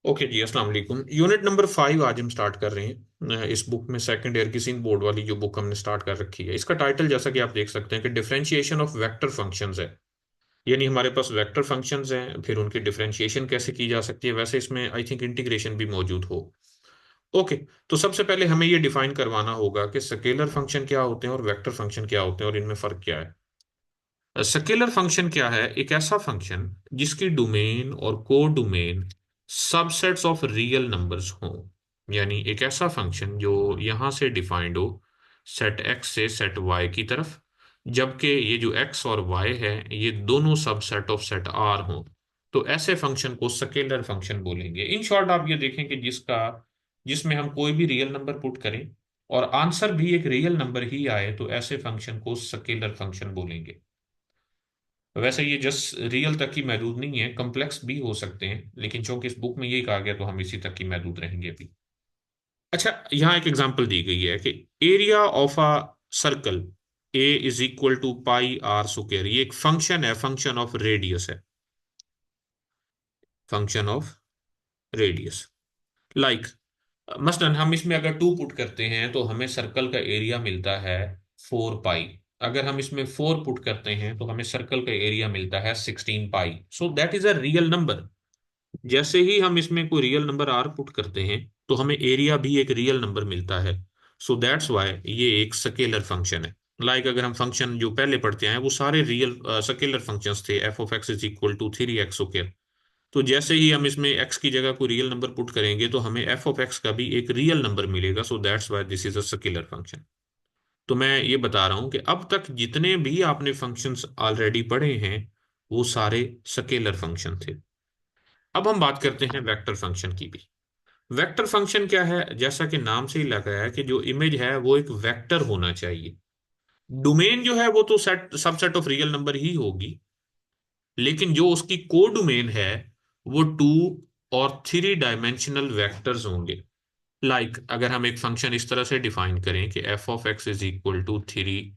Okay जी, अस्सलाम वालेकुम। Unit number 5 आज हम स्टार्ट कर रहे हैं इस बुक में। सेकंड ईयर की सिंध बोर्ड वाली जो बुक हमने स्टार्ट कर रखी है, इसका टाइटल जैसा कि आप देख सकते हैं कि डिफरेंशिएशन ऑफ वेक्टर फंक्शंस है। यानी हमारे पास वेक्टर फंक्शंस हैं, फिर उनकी डिफरेंशिएशन कैसे की जा सकती है। वैसे इसमें आई थिंक इंटीग्रेशन भी मौजूद हो। ओके, तो सबसे पहले हमें ये डिफाइन करवाना होगा कि स्केलर फंक्शन क्या होते हैं और वेक्टर फंक्शन क्या होते हैं और इनमें फर्क क्या है। स्केलर फंक्शन क्या है? एक ऐसा फंक्शन जिसकी डोमेन और को domain subsets of real numbers हों। यानी एक ऐसा फंक्शन जो यहां से डिफाइंड हो सेट एक्स से सेट वाई की तरफ, जबकि ये जो एक्स और वाई है ये दोनों सबसेट ऑफ सेट आर हों। तो ऐसे फंक्शन को स्केलर फंक्शन बोलेंगे। इन शॉर्ट आप ये देखें कि जिसमें हम कोई भी रियल नंबर पुट करें और आंसर भी एक रियल नंबर ही आए, तो ऐसे फंक्शन को स्केलर फंक्शन बोलेंगे। वैसे ये जस्ट रियल तक ही महदूद नहीं है, कॉम्प्लेक्स भी हो सकते हैं, लेकिन चूंकि इस बुक में यही कहा गया तो हम इसी तक ही महदूद रहेंगे अभी। अच्छा, यहाँ एक एग्जांपल दी गई है कि area of a circle A is equal to pi R square. ये एक फंक्शन है, फंक्शन ऑफ रेडियस है, फंक्शन ऑफ रेडियस। लाइक मसलन हम इसमें अगर 2 पुट करते हैं तो हमें सर्कल का एरिया मिलता है 4 पाई। अगर हम इसमें 4 पुट करते हैं तो हमें सर्कल का एरिया मिलता है 16 pi. So that is a real number. जैसे ही हम इसमें कोई रियल नंबर आर पुट करते हैं तो हमें एरिया भी एक रियल नंबर मिलता है। सो दैट्स वाई ये एक स्केलर फंक्शन है। लाइक अगर हम फंक्शन जो पहले पढ़ते हैं वो सारे रियल स्केलर फंक्शंस थे। F of X is equal to 3x square. तो जैसे ही हम इसमें x की जगह कोई रियल नंबर पुट करेंगे तो हमें एफ ऑफ एक्स का भी एक रियल नंबर मिलेगा। So that's why this is a scalar function. तो मैं ये बता रहा हूं कि अब तक जितने भी आपने फंक्शंस ऑलरेडी पढ़े हैं वो सारे स्केलर फंक्शन थे। अब हम बात करते हैं वेक्टर फंक्शन की भी। वेक्टर फंक्शन क्या है? जैसा कि नाम से ही लग रहा है कि जो इमेज है वो एक वेक्टर होना चाहिए। डोमेन जो है वो तो set subset of real number ही होगी, लेकिन जो उसकी को डोमेन है वो 2 और 3 डायमेंशनल वेक्टर्स होंगे। अगर हम एक फंक्शन इस तरह से डिफाइन करें कि F of X is equal to 3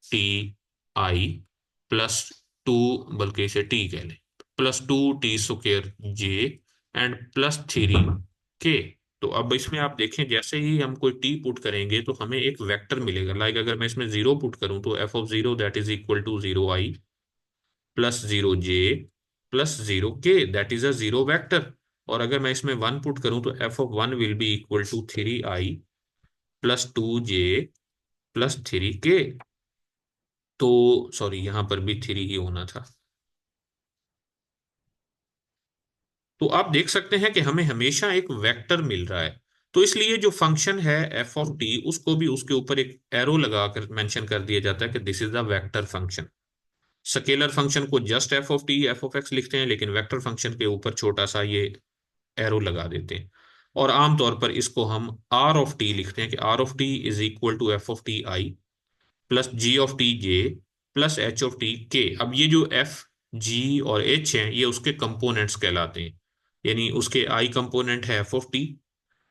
T I plus 2, बल्कि इसे टी कह लें, +2 t² जे एंड +3 के। तो अब इसमें आप देखें जैसे ही हम कोई टी पुट करेंगे तो हमें एक वेक्टर मिलेगा। अगर मैं इसमें 0 पुट करूं तो f(0) that is equal to 0i +0 J +0 K, that is a zero vector. और अगर मैं इसमें 1 पुट करूं तो f(1) will be equal to 3i +2 J +3 K. तो सॉरी, यहां पर भी 3 ही होना था। तो आप देख सकते हैं कि हमें हमेशा एक वेक्टर मिल रहा है। तो इसलिए जो फंक्शन है एफ ऑफ टी उसको भी उसके ऊपर एक एरो लगाकर मेंशन कर दिया जाता है कि this is the vector function. Scalar function को just f of t f of x लिखते हैं, लेकिन वेक्टर फंक्शन के ऊपर छोटा सा ये एरो लगा देते हैं। और आमतौर पर इसको हम आर ऑफ टी लिखते हैं कि R of T is equal to f(i) +g(जे) +h(k). अब ये जो एफ, जी और एच हैं ये उसके कंपोनेंट्स कहलाते हैं। यानी उसके आई कंपोनेंट है f(t),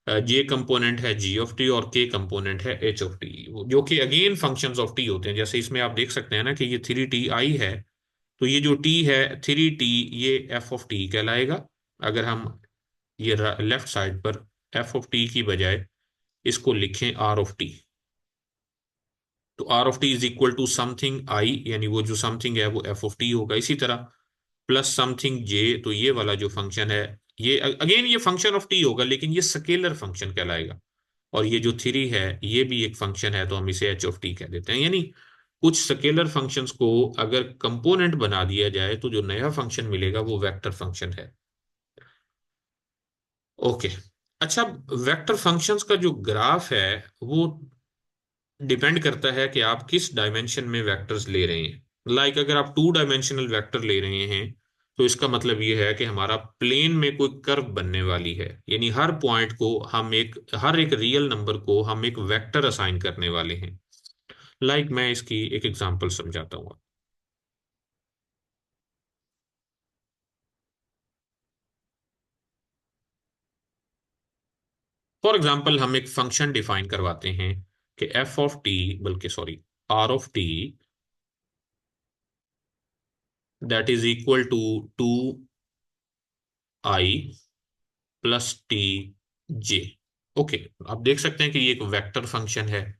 जे कंपोनेंट है g(t) और के कंपोनेंट है h(t), जो कि अगेन फंक्शंस ऑफ टी होते हैं। जैसे इसमें आप देख सकते हैं ना कि ये 3ti है, तो ये जो टी है 3t ये एफ ऑफ टी कहलाएगा। अगर हम ये लेफ्ट साइड पर एफ ऑफ टी की बजाय इसको लिखें आर ऑफ टी, तो R of T is equal to something I, यानी वो जो समथिंग है वो एफ ऑफ टी होगा। इसी तरह प्लस समथिंग जे, तो ये वाला जो फंक्शन है ये अगेन ये फंक्शन ऑफ टी होगा, लेकिन ये स्केलर फंक्शन कहलाएगा। और ये जो 3 है ये भी एक फंक्शन है, तो हम इसे एच ऑफ टी कह देते हैं। यानी कुछ स्केलर फंक्शंस को अगर कंपोनेंट बना दिया जाए तो जो नया फंक्शन मिलेगा वो वेक्टर फंक्शन है। ओके। अच्छा, वेक्टर फंक्शंस का जो ग्राफ है वो डिपेंड करता है कि आप किस डायमेंशन में वेक्टर्स ले रहे हैं। अगर आप 2 डायमेंशनल वेक्टर ले रहे हैं तो इसका मतलब ये है कि हमारा प्लेन में कोई कर्व बनने वाली है। यानी हर पॉइंट को हम हर एक रियल नंबर को हम एक वेक्टर असाइन करने वाले हैं। मैं इसकी एक एग्जांपल समझाता हूँ। फॉर एग्जांपल हम एक फंक्शन डिफाइन करवाते हैं कि एफ ऑफ टी, बल्कि sorry, R of T that is equal to 2i plus T J. Okay, आप देख सकते हैं कि ये एक वेक्टर फंक्शन है।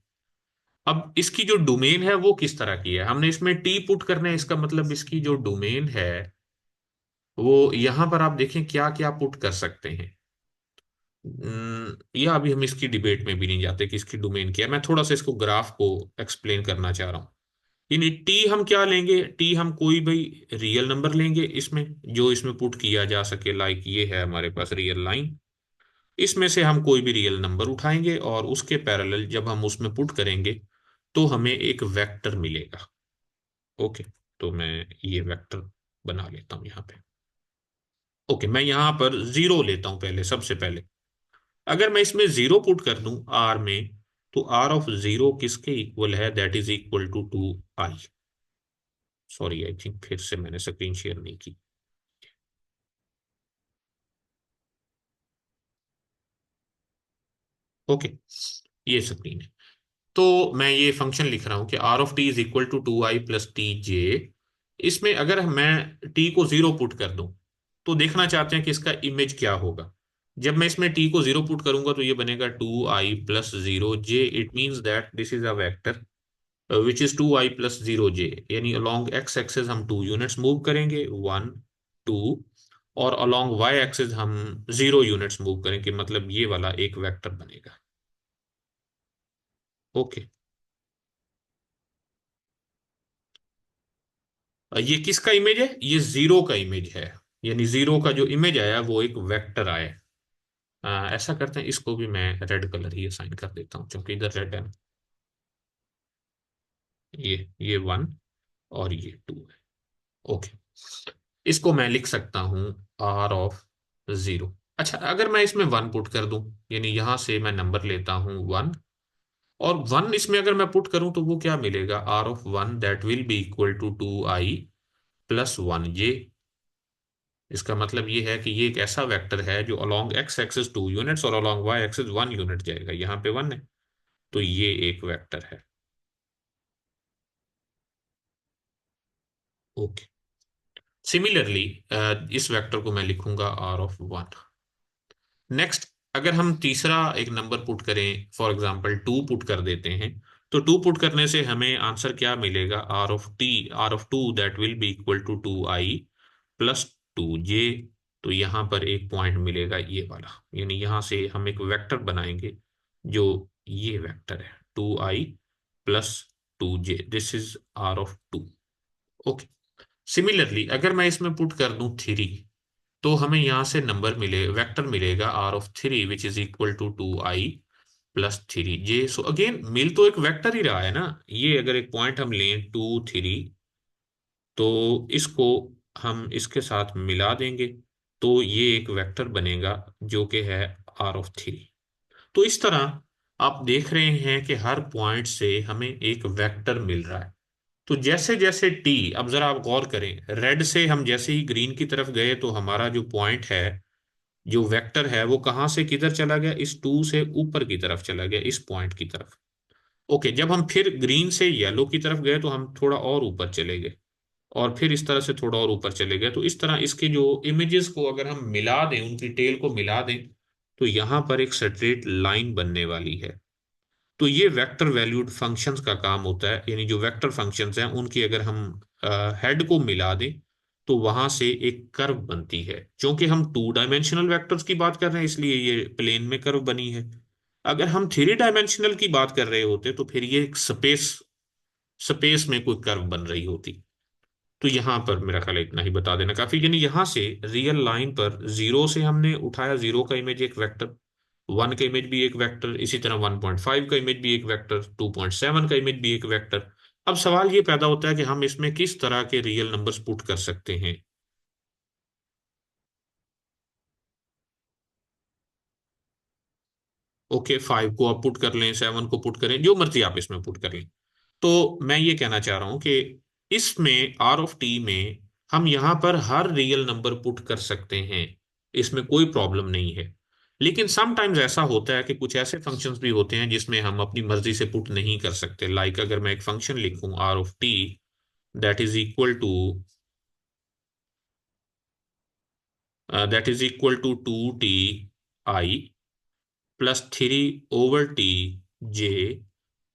अब इसकी जो डोमेन है वो किस तरह की है, हमने इसमें टी पुट करना है, इसका मतलब इसकी जो डोमेन है वो यहां पर आप देखें क्या क्या पुट कर सकते हैं। या अभी हम इसकी डिबेट में भी नहीं जाते कि इसकी डोमेन क्या है, मैं थोड़ा सा इसको ग्राफ को एक्सप्लेन करना चाह रहा हूँ। यानी टी हम क्या लेंगे, टी हम कोई भी रियल नंबर लेंगे इसमें, जो इसमें पुट किया जा सके, लाइक ये है हमारे पास रियल लाइन। इसमें से हम कोई भी रियल नंबर उठाएंगे और उसके पैरेलल जब हम उसमें पुट करेंगे तो हमें एक वेक्टर मिलेगा। ओके, तो मैं ये वेक्टर बना लेता हूं यहाँ पे। ओके, मैं यहाँ पर जीरो लेता हूं पहले, सबसे पहले अगर मैं इसमें जीरो पुट कर दूं आर में, तो आर ऑफ जीरो किसके इक्वल है, that is equal to 2i। Sorry, I think फिर से मैंने स्क्रीन शेयर नहीं की। ओके, ये स्क्रीन है। तो मैं ये फंक्शन लिख रहा हूं कि R of T is equal to 2i+tj। इसमें अगर मैं टी को जीरो पुट कर दूं तो देखना चाहते हैं कि इसका इमेज क्या होगा। जब मैं इसमें टी को जीरो पुट करूंगा तो ये बनेगा 2i+0j। It means that this is a vector which is 2i+0j। यानी अलोंग एक्स एक्सिस हम 2 यूनिट्स मूव करेंगे, 1 2, और अलोंग वाई एक्सिस हम 0 यूनिट्स मूव करेंगे, मतलब ये वाला एक वेक्टर बनेगा। ओके, ये किसका इमेज है, ये जीरो का इमेज है। यानी जीरो का जो इमेज आया वो एक वेक्टर आया। ऐसा करते हैं, इसको भी मैं रेड कलर ही असाइन कर देता हूँ क्योंकि इधर रेड है ना। ये 1 और ये 2 है। ओके, इसको मैं लिख सकता हूँ आर ऑफ जीरो। अच्छा, अगर मैं इसमें 1 पुट कर दूं, यानी यहां से मैं नंबर लेता हूँ 1, और 1 इसमें अगर मैं पुट करूं तो वो क्या मिलेगा, R(1) that will be equal to 2i+1j। इसका मतलब ये है कि ये एक ऐसा वेक्टर है जो अलोंग एक्स एक्सिस 2 यूनिट्स और अलोंग वाई एक्सिस 1 यूनिट जाएगा, यहाँ पे 1 है, तो ये एक वेक्टर है। ओके, सिमिलरली इस वेक्टर को मैं लिखूंगा R(1). नेक्स्ट, अगर हम तीसरा एक नंबर पुट करें, फॉर एग्जांपल 2 पुट कर देते हैं, तो 2 पुट करने से हमें आंसर क्या मिलेगा, R(2) that will be equal to 2i+2j। तो यहाँ पर एक पॉइंट मिलेगा ये वाला, यानी यहाँ से हम एक वेक्टर बनाएंगे जो ये वेक्टर है 2i+2j, this is R(2). Okay, similarly अगर मैं इसमें पुट कर दूं 3, तो हमें यहां से नंबर मिले, वेक्टर मिलेगा R(3) which is equal to 2i+3j। So again मिल तो एक वेक्टर ही रहा है ना। ये अगर एक पॉइंट हम लें 2 3, तो इसको हम इसके साथ मिला देंगे तो ये एक वेक्टर बनेगा जो कि है R(3). तो इस तरह आप देख रहे हैं कि हर पॉइंट से हमें एक वेक्टर मिल रहा है। तो जैसे जैसे टी, अब जरा आप गौर करें, रेड से हम जैसे ही ग्रीन की तरफ गए तो हमारा जो पॉइंट है, जो वेक्टर है, वो कहां से किधर चला गया, इस 2 से ऊपर की तरफ चला गया, इस पॉइंट की तरफ। ओके, जब हम फिर ग्रीन से येलो की तरफ गए तो हम थोड़ा और ऊपर चले गए, और फिर इस तरह से थोड़ा और ऊपर चले गए। तो इस तरह इसके जो इमेजेस को अगर हम मिला दें, उनकी टेल को मिला दें, तो यहां पर एक स्ट्रेट लाइन बनने वाली है। तो ये वेक्टर वैल्यूड फंक्शंस का काम होता है, यानी जो वेक्टर फंक्शंस हैं उनकी अगर हम हेड को मिला दें तो वहां से एक कर्व बनती है। क्योंकि हम 2 डायमेंशनल वेक्टर्स की बात कर रहे हैं इसलिए ये प्लेन में कर्व बनी है। अगर हम 3 डायमेंशनल की बात कर रहे होते तो फिर ये एक स्पेस स्पेस में कोई कर्व बन रही होती। तो यहां पर मेरा ख्याल है इतना ही बता देना काफी। यानी यहां से रियल लाइन पर जीरो से हमने उठाया, जीरो का इमेज एक वेक्टर, 1 का इमेज भी एक वेक्टर, इसी तरह 1.5 का इमेज भी एक वेक्टर, 2.7 का इमेज भी एक वेक्टर। अब सवाल ये पैदा होता है कि हम इसमें किस तरह के रियल नंबर्स पुट कर सकते हैं। ओके, 5 को आप पुट कर लें, 7 को पुट करें, जो मर्जी आप इसमें पुट कर लें। तो मैं ये कहना चाह रहा हूं कि इसमें R(t) में हम यहां पर हर रियल नंबर पुट कर सकते हैं, इसमें कोई प्रॉब्लम नहीं है। लेकिन समटाइम्स ऐसा होता है कि कुछ ऐसे फंक्शंस भी होते हैं जिसमें हम अपनी मर्जी से पुट नहीं कर सकते। लाइक अगर मैं एक फंक्शन लिखूं R(t) that is equal to 2t I plus 3/t J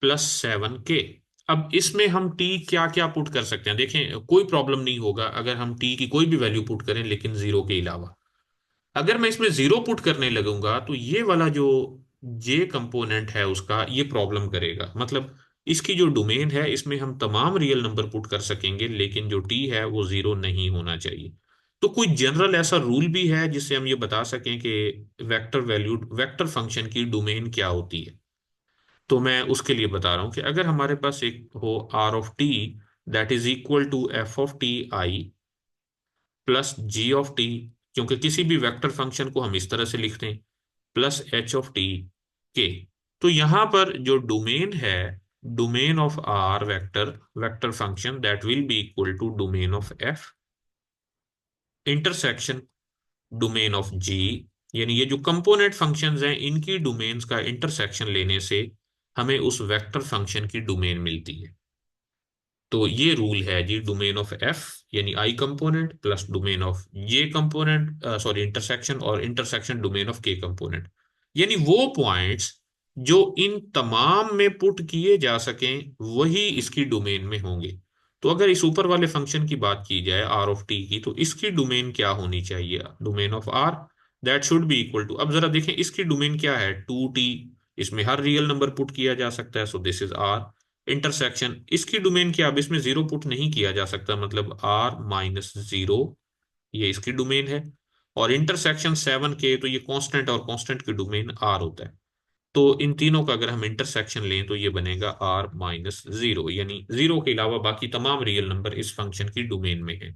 plus 7k। अब इसमें हम t क्या क्या पुट कर सकते हैं, देखें कोई प्रॉब्लम नहीं होगा अगर हम t की कोई भी वैल्यू पुट करें, लेकिन जीरो के अलावा। अगर मैं इसमें जीरो पुट करने लगूंगा तो ये वाला जो जे कंपोनेंट है उसका ये प्रॉब्लम करेगा। मतलब इसकी जो डोमेन है इसमें हम तमाम रियल नंबर पुट कर सकेंगे, लेकिन जो टी है वो जीरो नहीं होना चाहिए। तो कोई जनरल ऐसा रूल भी है जिससे हम ये बता सकें कि वेक्टर फंक्शन की डोमेन क्या होती है? तो मैं उसके लिए बता रहा हूं कि अगर हमारे पास एक हो R of T that is equal to F of T I plus G of T, क्योंकि किसी भी वेक्टर फंक्शन को हम इस तरह से लिखते हैं, प्लस एच ऑफ टी के। तो यहां पर जो डोमेन है, domain of r vector vector function that will be equal to domain of f intersection domain of g. यानी ये जो कंपोनेंट फंक्शंस हैं इनकी डोमेन्स का इंटरसेक्शन लेने से हमें उस वेक्टर फंक्शन की डोमेन मिलती है। तो ये रूल है जी, डोमेन ऑफ एफ यानी i component plus domain of j component, sorry intersection, और intersection domain of k component. यानी वो पॉइंट्स जो इन तमाम में पुट किए जा सकें वही इसकी डोमेन में होंगे। तो अगर इस ऊपर वाले फंक्शन की बात की जाए आर ऑफ टी की, तो इसकी डोमेन क्या होनी चाहिए? Domain of R that should be equal to, अब जरा देखें इसकी डोमेन क्या है, 2t। इसमें हर रियल नंबर पुट किया जा सकता है, so this is R. Intersection इसकी डोमेन क्या, अब इसमें जीरो पुट नहीं किया जा सकता, मतलब आर माइनस जीरो, ये इसकी डोमेन है। और इंटरसेक्शन 7k, तो ये कांस्टेंट, और कांस्टेंट की डोमेन आर होता है। तो इन तीनों का अगर हम इंटरसेक्शन लें तो ये बनेगा आर माइनस जीरो, यानी जीरो के अलावा बाकी तमाम रियल नंबर इस फंक्शन की डोमेन में है।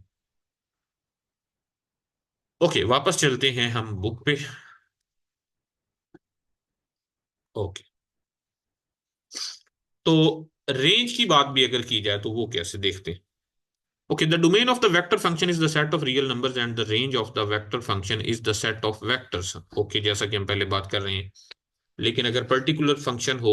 ओके, वापस चलते हैं हम बुक पे। ओके, तो रेंज की बात भी अगर की जाए तो वो कैसे देखते हैं? Okay, the domain of the vector function is the set of real numbers and the range of the vector function is the set of vectors. Okay, जैसा कि हम पहले बात कर रहे हैं। लेकिन अगर पर्टिकुलर फंक्शन हो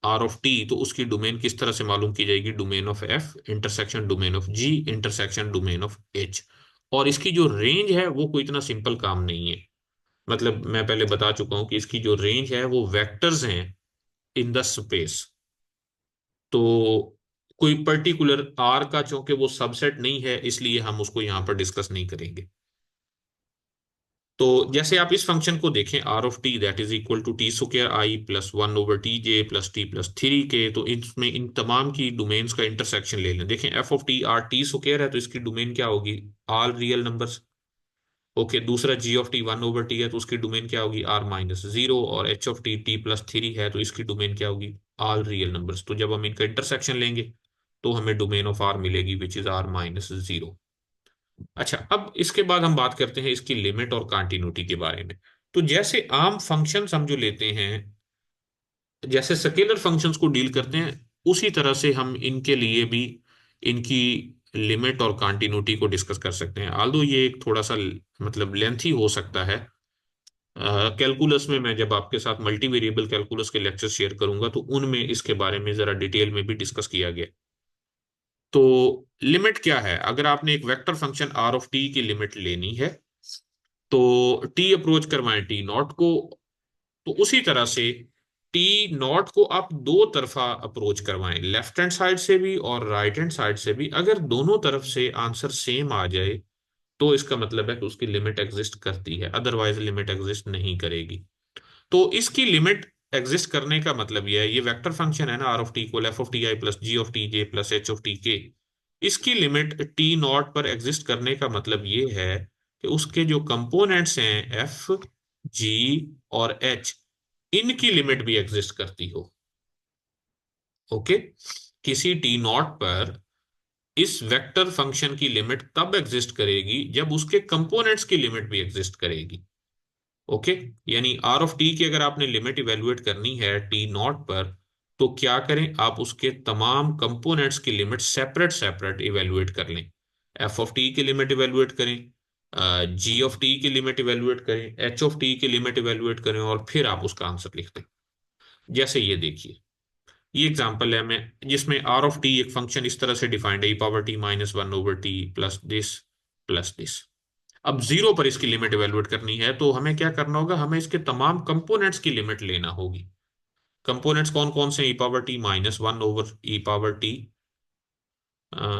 आर ऑफ टी, तो उसकी डोमेन किस तरह से मालूम की जाएगी? Domain of f intersection domain of ji intersection domain of H. और इसकी जो रेंज है वो कोई इतना सिंपल काम नहीं है। मतलब मैं पहले बता चुका हूं कि इसकी जो रेंज है वो वेक्टर्स हैं इन द स्पेस। तो कोई पर्टिकुलर आर का, चूंकि वो सबसेट नहीं है, इसलिए हम उसको यहां पर डिस्कस नहीं करेंगे। तो जैसे आप इस फंक्शन को देखें R of T that is equal to T square I plus 1/t J plus T plus 3k, तो इसमें इन तमाम की डोमेन्स का इंटरसेक्शन ले लें। देखें F of T R T square है तो इसकी डोमेन क्या होगी? All real numbers. ओके, दूसरा जी ऑफ टी 1/t है तो उसकी डोमेन क्या होगी? R minus zero. और h of t t plus three है तो इसकी डोमेन क्या होगी? All real numbers. तो जब हम इनका इंटरसेक्शन लेंगे तो हमें डोमेन ऑफ आर मिलेगी which is R minus zero. अच्छा, अब इसके बाद हम बात करते हैं इसकी लिमिट और कंटिन्यूटी के बारे में। तो जैसे आम फंक्शंस हम जो लेते हैं, जैसे स्केलर फंक्शंस को डील करते हैं, उसी तरह से हम इनके लिए भी इनकी लिमिट और कंटिन्यूटी को डिस्कस कर सकते हैं। आल्दो ये एक थोड़ा सा मतलब लेंथी हो सकता है। कैलकुलस में मैं जब आपके साथ मल्टी वेरिएबल कैलकुलस के लेक्चर शेयर करूंगा तो उनमें इसके बारे में जरा डिटेल में भी डिस्कस किया गया। तो लिमिट क्या है? अगर आपने एक vector function are of T की लिमिट लेनी है तो टी अप्रोच करवाएं टी नॉट को, तो उसी तरह से टी नॉट को आप दो तरफा अप्रोच करवाएं, लेफ्ट हैंड साइड से भी और राइट हैंड साइड से भी। अगर दोनों तरफ से आंसर सेम आ जाए तो इसका मतलब है कि उसकी लिमिट एग्जिस्ट करती है, अदरवाइज लिमिट एग्जिस्ट नहीं करेगी। तो इसकी लिमिट एग्जिस्ट करने का मतलब यह है, ये वेक्टर फंक्शन है ना R of T equal F of T I plus G of T J plus H of T K. इसकी लिमिट टी नॉट पर एग्जिस्ट करने का मतलब ये है कि उसके जो कंपोनेंट्स हैं एफ जी और एच, इनकी लिमिट भी एग्जिस्ट करती हो। ओके, किसी टी नॉट पर इस वेक्टर फंक्शन की लिमिट तब एग्जिस्ट करेगी जब उसके कंपोनेंट्स की लिमिट भी एग्जिस्ट करेगी। ओके, यानी आर ऑफ टी की अगर आपने लिमिट इवेलुएट करनी है टी नॉट पर, तो क्या करें? आप उसके तमाम कंपोनेंट्स की लिमिट सेपरेट सेपरेट इवेलुएट कर लें। एफ ऑफ टी की लिमिट इवेलुएट करें, जी ऑफ टी की लिमिट इवेलुएट करें, एच ऑफ टी की लिमिट इवेलुएट करें, और फिर आप उसका आंसर लिख दें। जैसे ये देखिए, ये एग्जांपल है मैं जिसमें आर ऑफ टी एक फंक्शन इस तरह से डिफाइंड है, e power t minus 1/t plus this plus this. अब जीरो पर इसकी लिमिट इवेलुएट करनी है, तो हमें क्या करना होगा, हमें इसके तमाम कंपोनेंट्स की लिमिट लेना होगी। कंपोनेंट्स कौन कौन से, e power t minus one over e power t.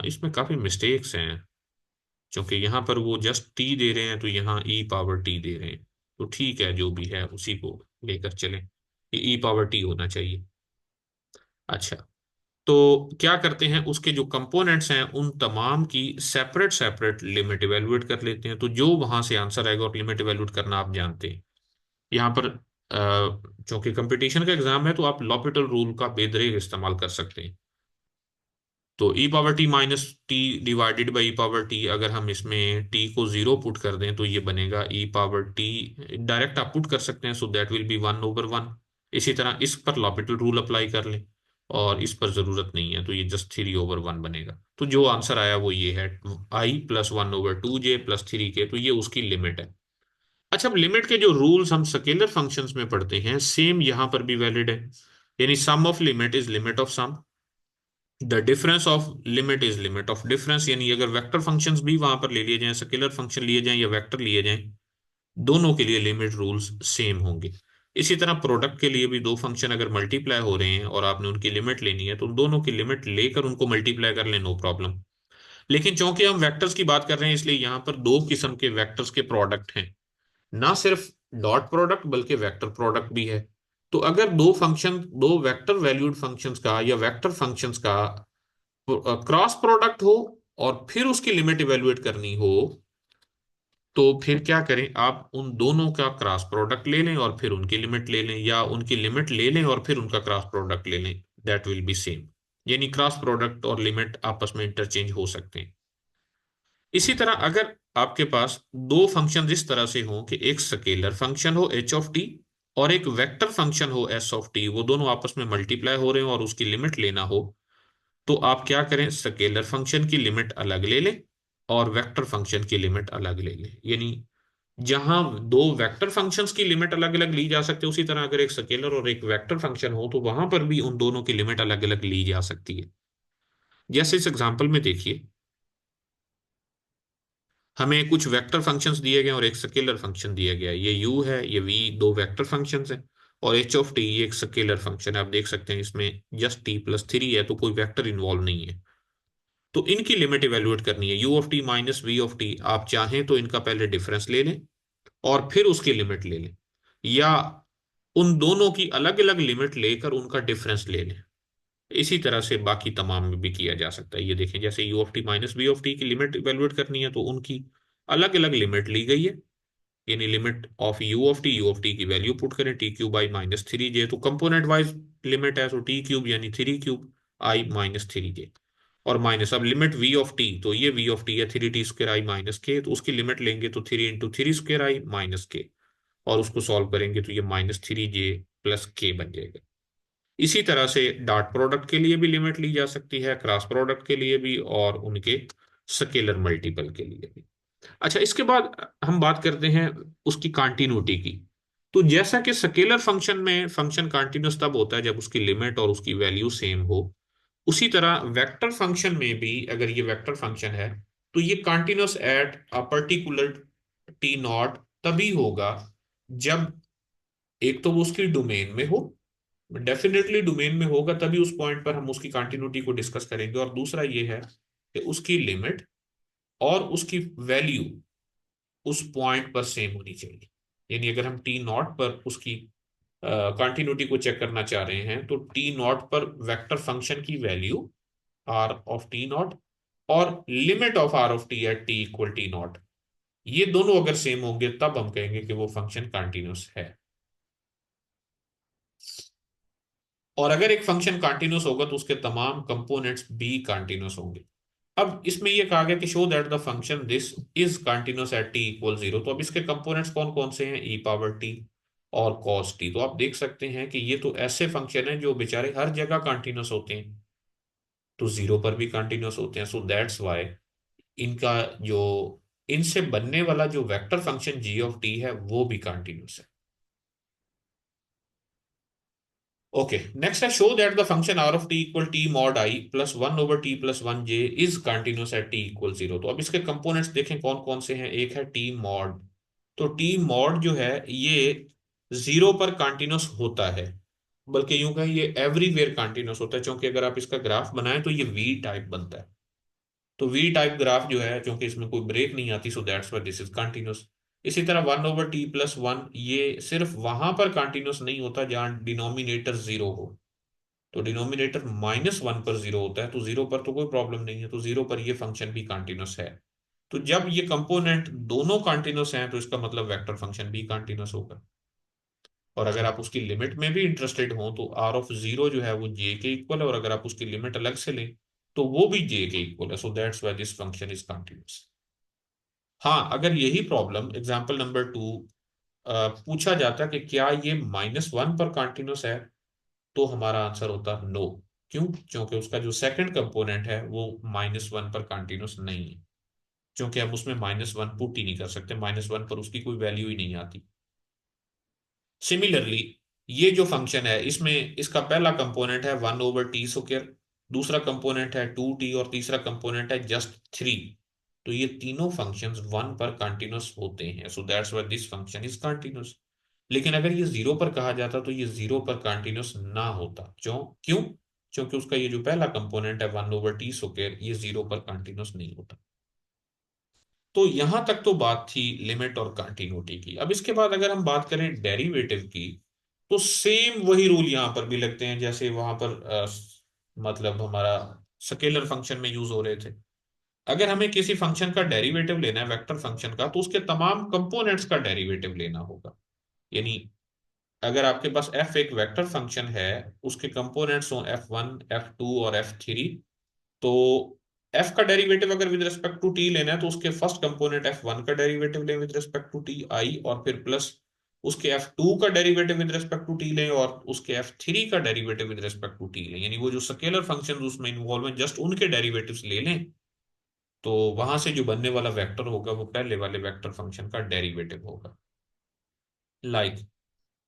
इसमें काफी मिस्टेक्स हैं, क्योंकि यहाँ पर वो जस्ट टी दे रहे हैं, तो यहाँ ई पावर टी दे रहे हैं। तो ठीक है, जो भी है उसी को लेकर चलें, ये ई पावर टी होना चाहिए। अच्छा, तो क्या करते हैं, उसके जो कंपोनेंट्स हैं उन तमाम की सेपरेट सेपरेट लिमिट इवेलुएट कर लेते हैं। तो जो वहां से आंसर आएगा, और लिमिट इवेलुएट करना आप जानते हैं। यहाँ पर चूंकि कंपटीशन का एग्जाम है, तो आप लॉपिटल रूल का बेदरेग इस्तेमाल कर सकते हैं। तो e power t minus t divided by e power t, अगर हम इसमें टी को जीरो पुट कर दें तो ये बनेगा ई पावर टी। डायरेक्ट आप पुट कर सकते हैं, so that will B one over one. इसी तरह इस पर लॉपिटल रूल अप्लाई कर लें, और इस पर जरूरत नहीं है, तो ये जस्ट थ्री ओवर वन बनेगा। तो जो आंसर आया वो ये है, i plus one over two j plus three k, तो ये उसकी लिमिट है। अच्छा, अब लिमिट के जो रूल्स हम स्केलर फंक्शंस में पढ़ते हैं, सेम यहां पर भी वैलिड है। यानी sum of limit is limit of sum, the difference of limit is limit of difference. यानी अगर वेक्टर फंक्शंस भी वहां पर ले लिए जाएं, स्केलर फंक्शन लिए जाएं या वेक्टर लिए जाएं, दोनों के लिए लिमिट रूल्स सेम होंगे। इसी तरह प्रोडक्ट के लिए भी दो फंक्शन अगर मल्टीप्लाई हो रहे हैं और आपने उनकी लिमिट लेनी है, तो उन दोनों की लिमिट लेकर उनको मल्टीप्लाई कर लें, नो प्रॉब्लम। लेकिन चूंकि हम वेक्टर्स की बात कर रहे हैं, इसलिए यहां पर दो किस्म के वेक्टर्स के प्रोडक्ट हैं। ना सिर्फ डॉट प्रोडक्ट बल्कि वेक्टर प्रोडक्ट भी है। तो अगर दो वेक्टर वैल्यूड फंक्शंस का या वेक्टर फंक्शंस का क्रॉस प्रोडक्ट हो, और फिर उसकी लिमिट इवेलुएट करनी हो, तो फिर क्या करें, आप उन दोनों का क्रॉस प्रोडक्ट ले लें और फिर उनकी लिमिट ले लें, या उनकी लिमिट ले लें और फिर उनका क्रॉस प्रोडक्ट ले लें, दैट विल बी सेम। यानी क्रॉस प्रोडक्ट और लिमिट आपस में इंटरचेंज हो सकते हैं। इसी तरह अगर आपके पास दो फंक्शन इस तरह से हों कि एक स्केलर फंक्शन हो एच ऑफ टी, और एक वेक्टर फंक्शन हो एस ऑफ टी, वो दोनों आपस में मल्टीप्लाई हो रहे हो और उसकी लिमिट लेना हो, तो आप क्या करें, स्केलर फंक्शन की लिमिट अलग ले लें और वेक्टर फंक्शन की लिमिट अलग ले लें। यानी जहां दो वेक्टर फंक्शंस की लिमिट अलग अलग ली जा सकती है, उसी तरह अगर एक स्केलर और एक वेक्टर फंक्शन हो, तो वहां पर भी उन दोनों की लिमिट अलग अलग ली जा सकती है। जैसे इस एग्जांपल में देखिए, हमें कुछ वेक्टर फंक्शंस दिए गए और एक स्केलर फंक्शन दिया गया है। ये u है, ये v, दो वेक्टर फंक्शंस हैं। और h ऑफ t ये एक स्केलर फंक्शन है। आप देख सकते हैं इसमें जस्ट t प्लस थ्री है, तो कोई वेक्टर इन्वॉल्व नहीं है। तो इनकी लिमिट इवेलुएट करनी है, u of t minus v of t। आप चाहें तो इनका पहले डिफरेंस ले लें और फिर उसकी लिमिट ले लें, या उन दोनों की अलग अलग लिमिट लेकर उनका डिफरेंस ले लें। इसी तरह से बाकी तमाम में भी किया जा सकता है। ये देखें, जैसे u of t minus v of T की लिमिट इवेलुएट करनी है, तो उनकी अलग अलग लिमिट ली गई है। यानी limit of you of T की वैल्यू पुट करें, टी क्यूब आई माइनस थ्री जे, तो कंपोनेंट वाइज लिमिट है, तो टी क्यूब यानी थ्री क्यूब आई माइनस थ्री जे। और माइनस, अब लिमिट वी ऑफ टी, तो ये वी ऑफ टी है थ्री टी स्क्र आई माइनस के, तो उसकी लिमिट लेंगे तो थ्री इंटू थ्री स्क्र आई माइनस के, और उसको सॉल्व करेंगे तो ये माइनस थ्री जे प्लस के बन जाएगा। इसी तरह से डॉट प्रोडक्ट के लिए भी लिमिट ली जा सकती है, क्रॉस प्रोडक्ट के लिए भी, और उनके स्केलर मल्टीपल के लिए भी। अच्छा, इसके बाद हम बात करते हैं उसकी कॉन्टिन्यूटी की। तो जैसा कि स्केलर फंक्शन में फंक्शन कॉन्टिन्यूस तब होता है जब उसकी लिमिट और उसकी वैल्यू सेम हो, उसी तरह वेक्टर फंक्शन में भी अगर ये वेक्टर फंक्शन है, तो ये continuous at a particular T not तभी होगा जब एक तो वो उसकी डोमेन में हो, डेफिनेटली डोमेन में होगा, तभी उस पॉइंट पर हम उसकी कंटिन्यूटी को डिस्कस करेंगे। और दूसरा ये है कि उसकी लिमिट और उसकी वैल्यू उस पॉइंट पर सेम होनी चाहिए। यानी अगर हम टी नॉट पर उसकी कंटिन्यूटी को चेक करना चाह रहे हैं, तो टी नॉट पर वेक्टर फंक्शन की value r of t not और limit of r of t at t equal t not, ये दोनों अगर सेम होंगे, तब हम कहेंगे कि वो फंक्शन कंटिन्यूस है। और अगर एक फंक्शन कंटिन्यूस होगा, तो उसके तमाम कंपोनेंट्स भी कंटिन्यूस होंगे। अब इसमें यह कहा गया कि show that the function this is continuous at t equal zero. तो अब इसके कंपोनेंट्स कौन कौन से हैं, ई पावर टी और कॉस टी। तो आप देख सकते हैं कि ये तो ऐसे फंक्शन हैं जो बेचारे हर जगह कंटिन्यूस होते हैं, तो जीरो पर भी कंटिन्यूस होते हैं। सो दैट्स वाई इनका जो इनसे बनने वाला जो vector function g of t है, वो भी कंटिन्यूस है। ओके, नेक्स्ट है show that the function are of T equal t mod i plus one over t plus one j is continuous at t equal zero. तो अब इसके components देखें कौन कौन से हैं। एक है टी मॉड। तो टी मॉड जो है ये जीरो पर कंटिन्यूस होता है, बल्कि यूं कहें ये एवरीवेयर कंटिन्यूस होता है, क्योंकि अगर आप इसका ग्राफ बनाएं तो ये वी टाइप बनता है। तो वी टाइप ग्राफ जो है, क्योंकि इसमें कोई ब्रेक नहीं आती, so that's why this is continuous. इसी तरह one over t plus one ये सिर्फ वहां पर कंटिन्यूस नहीं होता जहां डिनोमिनेटर जीरो हो। तो डिनोमिनेटर माइनस वन पर जीरो होता है, तो जीरो पर तो कोई प्रॉब्लम नहीं है, तो जीरो पर ये फंक्शन भी कंटिन्यूस है। तो जब ये कंपोनेंट दोनों कंटिन्यूस हैं तो इसका मतलब वेक्टर फंक्शन भी कंटिन्यूस होगा। और अगर आप उसकी लिमिट में भी इंटरेस्टेड हो तो आर ऑफ जीरो जो है वो जे के इक्वल है, और अगर आप उसकी लिमिट अलग से लें तो वो भी जे के इक्वल है। So that's why this function is continuous. हाँ, अगर यही प्रॉब्लम एग्जांपल नंबर टू पूछा जाता कि क्या ये माइनस वन पर कंटिन्यूस है, तो हमारा आंसर होता नो। क्यों? क्योंकि उसका जो सेकंड कंपोनेंट है वो माइनस वन पर कंटिन्यूस नहीं है, क्योंकि हम उसमें माइनस वन पुट ही नहीं कर सकते, माइनस वन पर उसकी कोई वैल्यू ही नहीं आती। सिमिलरली ये जो फंक्शन है इसमें इसका पहला कंपोनेंट है वन ओवर टी स्क्वायर, दूसरा कंपोनेंट है टू टी, और तीसरा कंपोनेंट है जस्ट थ्री। तो ये तीनों फंक्शंस वन पर कंटिन्यूस होते हैं, so that's why this function is continuous. लेकिन अगर ये जीरो पर कहा जाता तो ये जीरो पर कंटिन्यूस ना होता। क्यों? क्योंकि उसका ये जो पहला कंपोनेंट है वन ओवर टी स्क्वायर ये जीरो पर कंटिन्यूस नहीं होता। तो यहां तक तो बात थी लिमिट और कंटिन्यूटी की। अब इसके बाद अगर हम बात करें डेरिवेटिव की, तो सेम वही रूल यहां पर भी लगते हैं जैसे वहां पर मतलब हमारा स्केलर फंक्शन में यूज हो रहे थे। अगर हमें किसी फंक्शन का डेरिवेटिव लेना है वेक्टर फंक्शन का, तो उसके तमाम कंपोनेंट्स का डेरिवेटिव लेना होगा। यानी अगर आपके पास एफ एक वेक्टर फंक्शन है, उसके कंपोनेंट्स हो एफ वन एफ टू और एफ थ्री, तो एफ का डेरिवेटिव अगर विद रिस्पेक्ट टू टी लेना है तो उसके फर्स्ट कंपोनेंट एफ वन का डेरिवेटिव लें with respect to t i, और फिर प्लस उसके एफ टू का derivative with respect to t लें, और उसके एफ थ्री का derivative with respect to t लें। यानी वो जो स्केलर फंक्शन उसमें इन्वॉल्व हैं जस्ट उनके डेरिवेटिव्स ले लें, तो वहां से जो बनने वाला वेक्टर होगा वो पहले वाले वेक्टर फंक्शन का डेरिवेटिव होगा। लाइक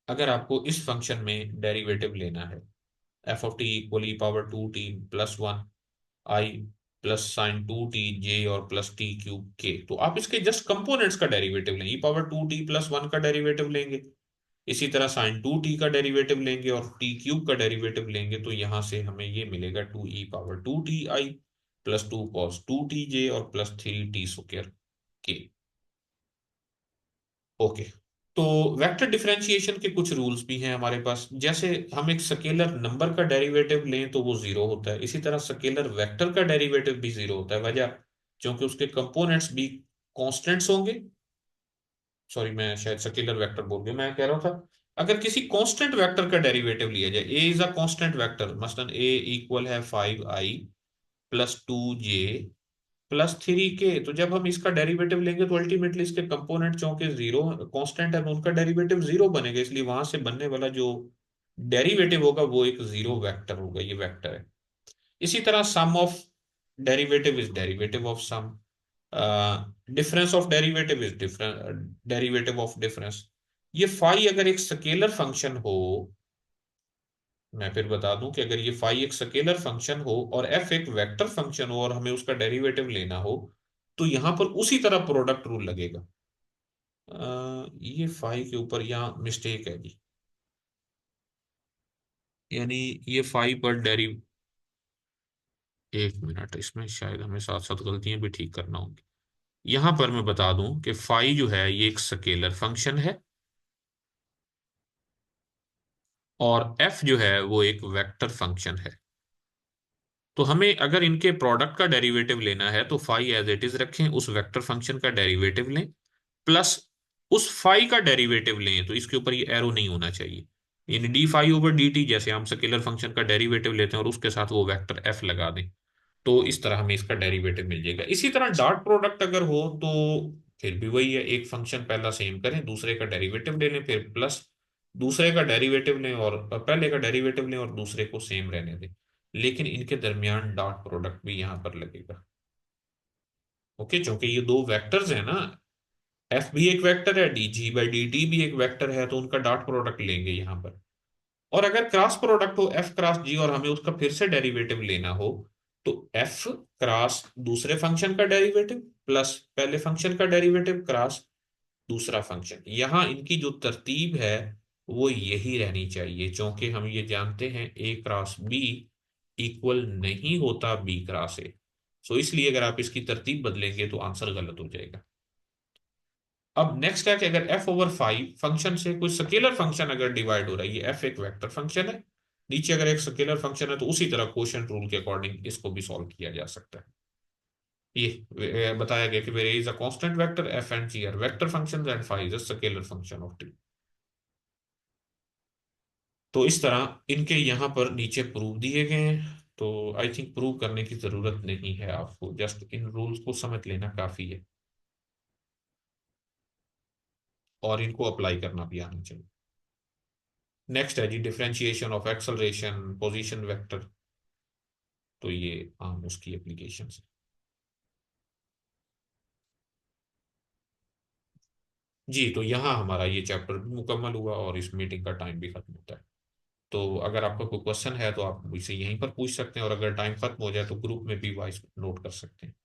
अगर आपको इस फंक्शन में डेरिवेटिव लेना है f of T equal e power two t plus one i plus sine two t j और प्लस टी क्यूब के, तो आप इसके जस्ट कंपोनेंट्स का डेरिवेटिव लें, e power two t plus one का डेरिवेटिव लेंगे, इसी तरह साइन टू टी का डेरिवेटिव लेंगे और टी क्यूब का डेरिवेटिव लेंगे, तो यहां से हमें ये मिलेगा two e power two t आई plus two cos two t j और प्लस थ्री टी स्क्वायर के। ओके, तो वेक्टर डिफरेंशिएशन के कुछ रूल्स भी हैं हमारे पास। जैसे हम एक स्केलर नंबर का डेरिवेटिव लें तो वो जीरो होता है, इसी तरह स्केलर वेक्टर का डेरिवेटिव भी जीरो होता है। वजह क्योंकि उसके कंपोनेंट्स भी कांस्टेंट्स होंगे। सॉरी, मैं शायद स्केलर वेक्टर बोल गया, मैं कह रहा था अगर किसी कांस्टेंट वेक्टर का डेरिवेटिव लिया जाए, ए इज अ कांस्टेंट वेक्टर, मसलन ए इक्वल है five I plus to j plus three k, तो जब हम इसका डेरिवेटिव लेंगे तो अल्टीमेटली इसके कंपोनेंट चूंकि जीरो कांस्टेंट है तो उनका डेरिवेटिव जीरो बनेगा, इसलिए वहां से बनने वाला जो डेरिवेटिव होगा वो एक जीरो वेक्टर होगा, ये वेक्टर है। इसी तरह sum of derivative is derivative of sum, difference of derivative is different derivative of difference. ये फाई अगर एक स्केलर फंक्शन हो, मैं फिर बता दूं कि अगर ये फाई एक स्केलर फंक्शन हो और एफ एक वेक्टर फंक्शन हो और हमें उसका डेरिवेटिव लेना हो, तो यहां पर उसी तरह प्रोडक्ट रूल लगेगा। ये फाई के ऊपर यहाँ मिस्टेक है जी। यानी ये फाई पर डेरिव एक मिनट, इसमें शायद हमें साथ साथ गलतियां भी ठीक करना होंगी। यहां पर मैं बता दूं कि फाई जो है ये एक स्केलर फंक्शन है, और एफ जो है वो एक वेक्टर फंक्शन है। तो हमें अगर इनके प्रोडक्ट का डेरिवेटिव लेना है तो फाई एज इट इज रखें, उस वेक्टर फंक्शन का डेरिवेटिव लें, प्लस उस फाई का डेरिवेटिव लें, तो इसके ऊपर ये एरो नहीं होना चाहिए। यानी d phi over d t, जैसे हम स्केलर फंक्शन का डेरिवेटिव लेते हैं और उसके साथ वो वेक्टर एफ लगा दें, तो इस तरह हमें इसका डेरिवेटिव मिल जाएगा। इसी तरह डॉट प्रोडक्ट अगर हो तो फिर भी वही है, एक फंक्शन पहला सेम करें, दूसरे का डेरिवेटिव ले लें, फिर प्लस दूसरे का डेरिवेटिव लें और पहले का डेरिवेटिव लें और दूसरे को सेम रहने दें, लेकिन इनके दरमियान डॉट प्रोडक्ट भी यहां पर लगेगा। ओके, क्योंकि ये दो वेक्टर्स हैं ना, एफ भी एक वेक्टर है, D G by D T भी एक वेक्टर है, तो उनका डॉट प्रोडक्ट लेंगे यहां पर। और अगर क्रॉस प्रोडक्ट हो एफ क्रॉस जी और हमें उसका फिर से डेरिवेटिव लेना हो, तो एफ क्रॉस दूसरे फंक्शन का डेरिवेटिव प्लस पहले फंक्शन का डेरिवेटिव क्रॉस दूसरा फंक्शन। यहां इनकी जो तरतीब है वो यही रहनी चाहिए, क्योंकि हम ये जानते हैं ए क्रॉस बी इक्वल नहीं होता बी क्रॉस ए। सो इसलिए अगर आप इसकी तरतीब बदलेंगे तो आंसर गलत हो जाएगा। अब नेक्स्ट है कि अगर एफ ओवर फाइव फंक्शन से कोई स्केलर फंक्शन अगर डिवाइड हो रहा है, ये एफ एक वेक्टर फंक्शन है, नीचे अगर एक स्केलर फंक्शन है, तो उसी तरह क्वोशिएंट रूल के अकॉर्डिंग इसको भी सॉल्व किया जा सकता है। ये बताया गया कि where is a constant vector f and g are vector functions and phi is a scalar function of T. तो इस तरह इनके यहाँ पर नीचे प्रूव दिए गए हैं, तो आई थिंक प्रूव करने की जरूरत नहीं है आपको, जस्ट इन रूल्स को समझ लेना काफी है और इनको अप्लाई करना भी आना चाहिए। नेक्स्ट है जी differentiation of acceleration position vector. तो ये आम उसकी एप्लीकेशन है। जी, तो यहाँ हमारा ये चैप्टर भी मुकम्मल हुआ और इस मीटिंग का टाइम भी खत्म होता है। तो अगर आपका कोई क्वेश्चन है तो आप मुझसे यहीं पर पूछ सकते हैं, और अगर टाइम खत्म हो जाए तो ग्रुप में भी वॉइस नोट कर सकते हैं।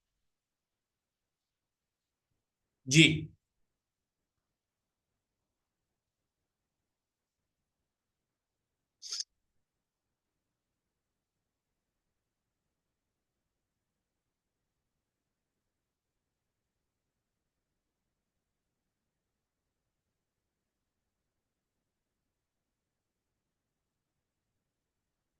जी।